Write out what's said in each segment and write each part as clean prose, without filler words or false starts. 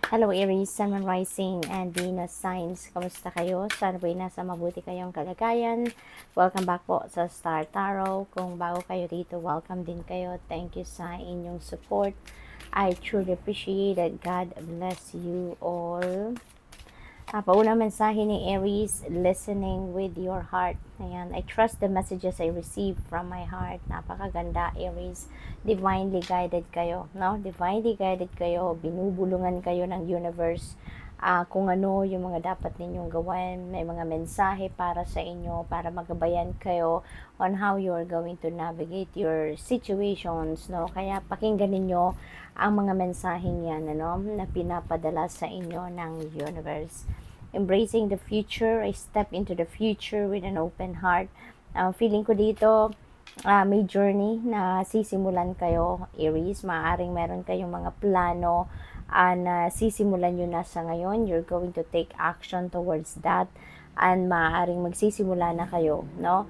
Hello Aries, Sun, Moon, Rising, and Venus signs. Kamusta kayo? Sana po'y nasa mabuti kayong kalagayan. Welcome back po sa Star Tarot. Kung bago kayo dito, welcome din kayo. Thank you sa inyong support. I truly appreciate it. God bless you all. Paunang mensahe ni Aries, listening with your heart. Ayan, I trust the messages I receive from my heart. Napakaganda, Aries. Divinely guided kayo, no? Divinely guided kayo. Binubulungan kayo ng universe. Kung ano yung mga dapat ninyong gawin. May mga mensahe para sa inyo, para magabayan kayo on how you are going to navigate your situations, no? Kaya pakinggan ninyo ang mga mensaheng yan, ano, na pinapadala sa inyo ng universe. Embracing the future, I step into the future with an open heart. Feeling ko dito, may journey na sisimulan kayo, Aries. Maaaring meron kayong mga plano na sisimulan nyo na sa ngayon. You're going to take action towards that. And maaaring magsisimula na kayo, no?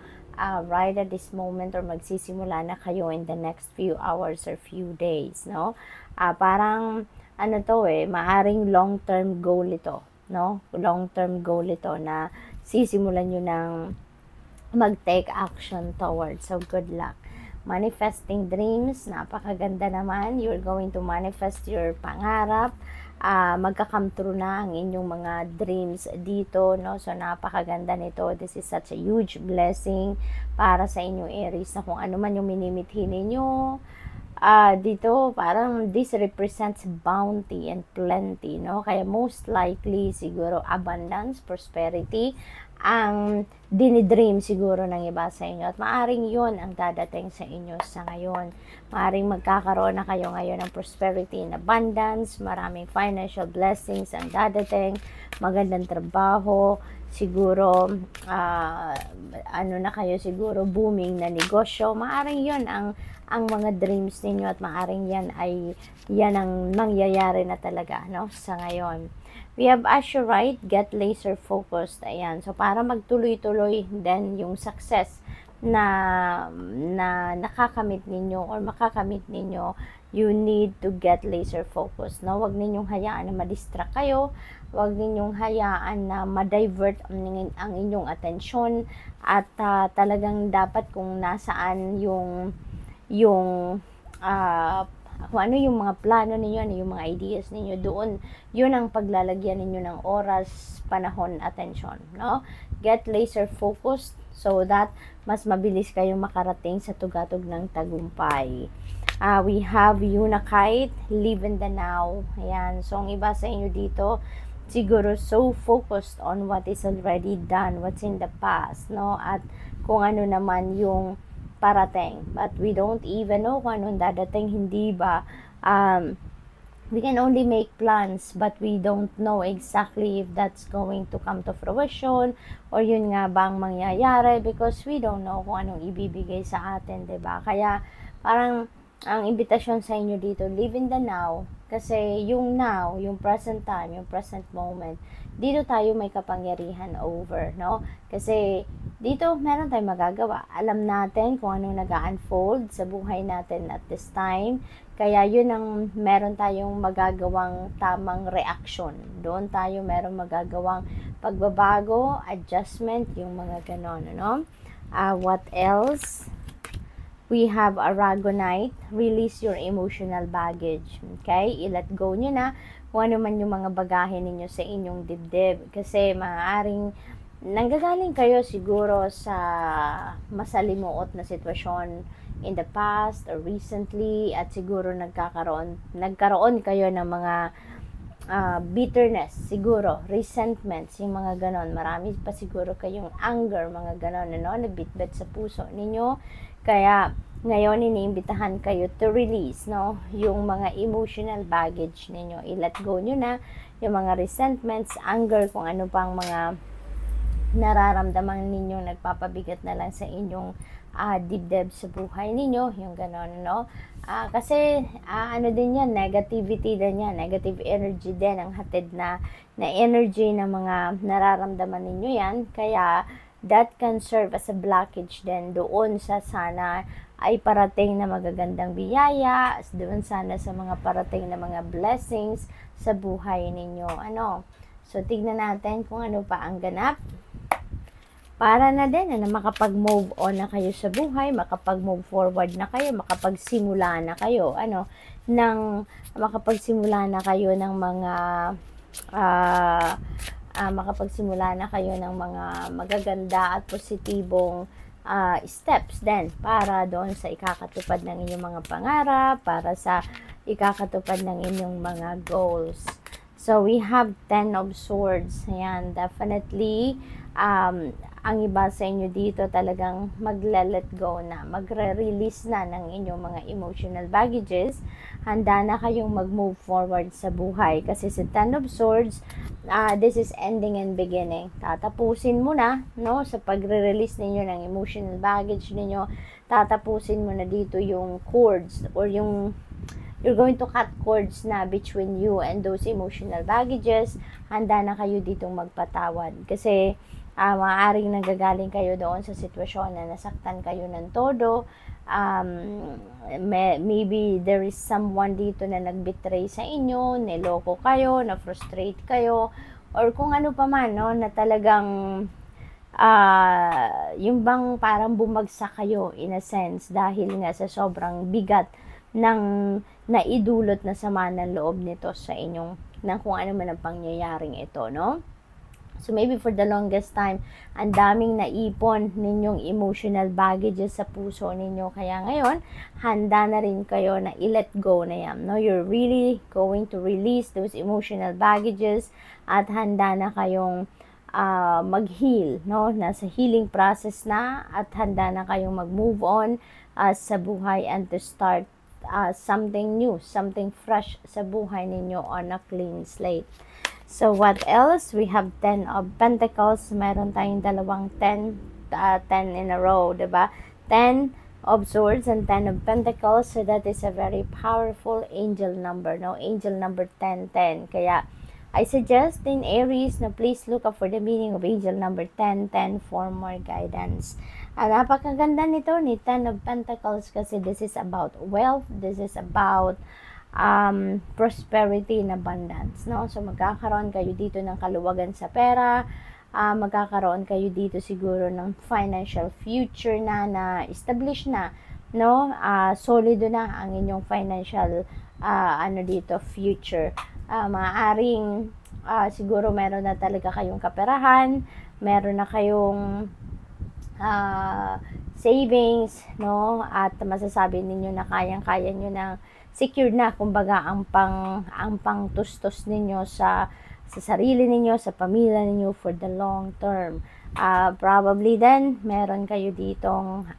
Right at this moment, or magsisimula na kayo in the next few hours or few days, no? Parang ano to maaring long-term goal ito, no? Long-term goal ito na sisimulan nyo ng mag-take action towards. So good luck. Manifesting dreams, napakaganda naman. You're going to manifest your pangarap. Magka-come true na ang inyong mga dreams dito, no? So napakaganda nito. This is such a huge blessing para sa inyo, Aries, na kung ano man yung minimithi ninyo dito, parang this represents bounty and plenty, no? Kaya most likely siguro abundance, prosperity ang dinidream siguro ng iba sa inyo, at maaring yun ang dadating sa inyo sa ngayon. Maaring magkakaroon na kayo ngayon ng prosperity and abundance, maraming financial blessings ang dadating, magandang trabaho, siguro ano na kayo, siguro booming na negosyo. Maaring yun ang mga dreams ninyo, at maaring yan ang mangyayari na talaga, no, sa ngayon. We have Azurite, get laser focused. Ayan. So, para magtuloy-tuloy then yung success na nakakamit ninyo or makakamit ninyo, you need to get laser focused, no? Huwag ninyong hayaan na ma-distract kayo. Huwag ninyong hayaan na ma-divert ang inyong atensyon, at talagang dapat kung nasaan yung kung ano yung mga plano ninyo, ano yung mga ideas ninyo, doon, yun ang paglalagyan ninyo ng oras, panahon, attention, no? Get laser focused so that mas mabilis kayong makarating sa tugatog ng tagumpay. We have Unakite, live in the now. Ayan, so ang iba sa inyo dito, siguro so focused on what is already done, what's in the past, no? At kung ano naman yung parating, but we don't even know kung anong dadating, hindi ba? We can only make plans, but we don't know exactly if that's going to come to fruition, or yun nga bang mangyayari, because we don't know kung anong ibibigay sa atin, diba? Kaya parang ang imbitasyon sa inyo dito, live in the now, kasi yung now, yung present time, yung present moment, dito tayo may kapangyarihan over, no? Kasi dito meron tayong magagawa. Alam natin kung anong nag-unfold sa buhay natin at this time. Kaya yun ang meron tayong magagawang tamang reaction. Doon tayo meron magagawang pagbabago, adjustment, yung mga ganon, no? What else? We have Aragonite, release your emotional baggage. Okay? I-let go nyo na kung ano man yung mga bagahe ninyo sa inyong dibdib. Kasi maaaring nanggagaling kayo siguro sa masalimuot na sitwasyon in the past or recently, at siguro nagkaroon kayo ng mga bitterness, siguro resentments, yung mga ganon. Marami pa siguro kayong anger, mga ganon, ano, nabitbit sa puso ninyo. Kaya ngayon iniimbitahan kayo to release, no, yung mga emotional baggage ninyo. I-let go nyo na yung mga resentments, anger, kung ano pang mga nararamdaman ninyo nagpapabigat na lang sa inyong dibdib sa buhay ninyo, yung gano'n, no? Kasi ano din yan, negativity din yan, negative energy din ang hatid na energy ng mga nararamdaman ninyo yan. Kaya that can serve as a blockage din doon sa sana ay parating na magagandang biyaya, doon sana sa mga parating na mga blessings, sa buhay ninyo. So, tignan natin kung ano pa ang ganap. Para na din na makapag-move on na kayo sa buhay, makapag-move forward na kayo, makapagsimula na kayo, makapagsimula na kayo ng mga makapagsimula na kayo ng mga magaganda at positibong steps din para doon sa ikakatupad ng inyong mga pangarap, para sa ikakatupad ng inyong mga goals. So, we have 10 of Swords. Ayan, definitely, ang iba sa inyo dito talagang magla-let go na, magre-release na ng inyong mga emotional baggages. Handa na kayong mag-move forward sa buhay. Kasi sa 10 of Swords, this is ending and beginning. Tatapusin mo na, no, sa pagre-release ninyo ng emotional baggage ninyo, tatapusin mo na dito yung cords or you're going to cut cords na between you and those emotional baggages. Handa na kayo ditong magpatawad. Kasi maaaring nanggagaling kayo doon sa sitwasyon na nasaktan kayo ng todo. Maybe there is someone dito na nagbetray sa inyo, niloko kayo, na-frustrate kayo, or kung ano pa man, no, na talagang yung bang parang bumagsak kayo in a sense dahil nga sa sobrang bigat ng naidulot na sama ng loob nito sa inyong, ng kung ano man ang pangyayaring ito, no? So, maybe for the longest time, ang daming naipon ninyong emotional baggages sa puso ninyo. Kaya ngayon, handa na rin kayo na i-let go na yan. No? You're really going to release those emotional baggages at handa na kayong mag-heal. No? Nasa healing process na at handa na kayong mag-move on sa buhay and to start something new, something fresh sa buhay ninyo on a clean slate. So, what else? We have 10 of Pentacles. Meron tayong dalawang 10 in a row, diba? 10 of Swords and 10 of Pentacles. So, that is a very powerful angel number, no? Angel number 1010. Kaya, I suggest in Aries na please look up for the meaning of angel number 1010 for more guidance. Napakaganda nito ni 10 of Pentacles kasi this is about wealth. This is about prosperity and abundance, no? So, magkakaroon kayo dito ng kaluwagan sa pera, magkakaroon kayo dito siguro ng financial future na established na, no? Solido na ang inyong financial, dito, future. Maaaring, siguro meron na talaga kayong kaperahan, meron na kayong savings, no? At masasabi ninyo na kayang-kaya nyo ng secured na, kumbaga, ang pangtustos ninyo sa sarili ninyo, sa pamilya ninyo for the long term. Probably then, meron kayo ditong,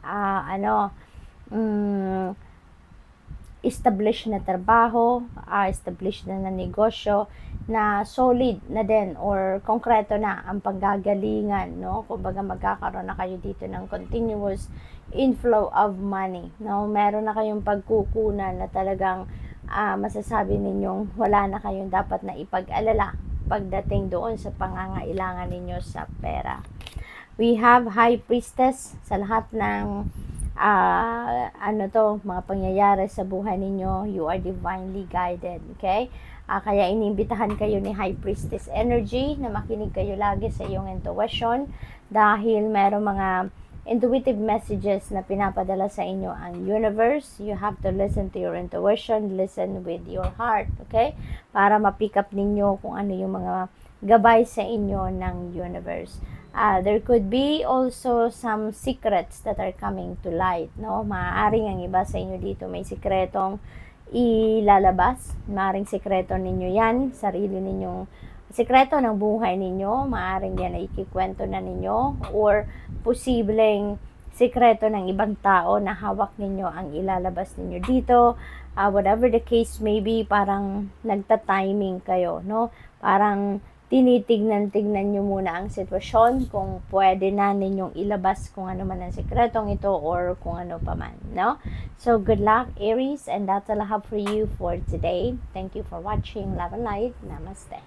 established na trabaho, established na negosyo, na solid na din or konkreto na ang panggagalingan, no? Kumbaga magkakaroon na kayo dito ng continuous inflow of money, no? Meron na kayong pagkukunan na talagang masasabi ninyong wala na kayong dapat na ipag-alala pagdating doon sa pangangailangan ninyo sa pera. We have High Priestess sa lahat ng mga pangyayari sa buhay ninyo. You are divinely guided, okay? Kaya iniimbitahan kayo ni High Priestess energy na makinig kayo lagi sa iyong intuition dahil merong mga intuitive messages na pinapadala sa inyo ang universe. You have to listen to your intuition, listen with your heart, okay? Para ma-pick up ninyo kung ano yung mga gabay sa inyo ng universe. There could be also some secrets that are coming to light, no? Maaaring ang iba sa inyo dito may sikretong ilalabas. Maaaring sikreto ninyo yan, sarili ninyong sikreto ng buhay ninyo. Maaaring yan ay ikikwento na ninyo or posibleng sikreto ng ibang tao na hawak ninyo ang ilalabas ninyo dito. Whatever the case may be, parang nagta-timing kayo, no? Parang tinitignan-tignan nyo muna ang sitwasyon kung pwede na ninyong ilabas kung ano man ang sikretong ito or kung ano pa man, no? So, good luck, Aries, and that's all I have for you for today. Thank you for watching. Love and light. Namaste.